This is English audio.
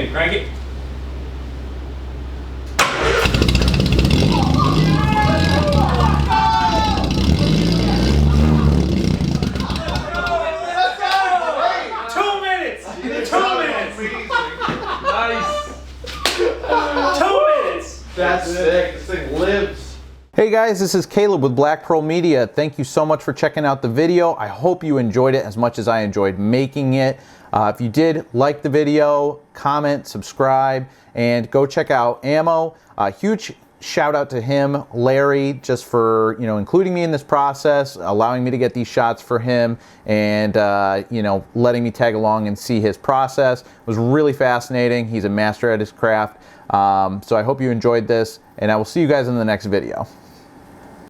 Okay, crank it. That's sick. This thing lives. Hey guys, this is Caleb with Black Pearl Media. Thank you so much for checking out the video. I hope you enjoyed it as much as I enjoyed making it. If you did, like the video, comment, subscribe, and go check out Ammo. Huge shout out to him, Larry, just for including me in this process, allowing me to get these shots for him, and letting me tag along and see his process. It was really fascinating. He's a master at his craft. So I hope you enjoyed this, and I will see you guys in the next video.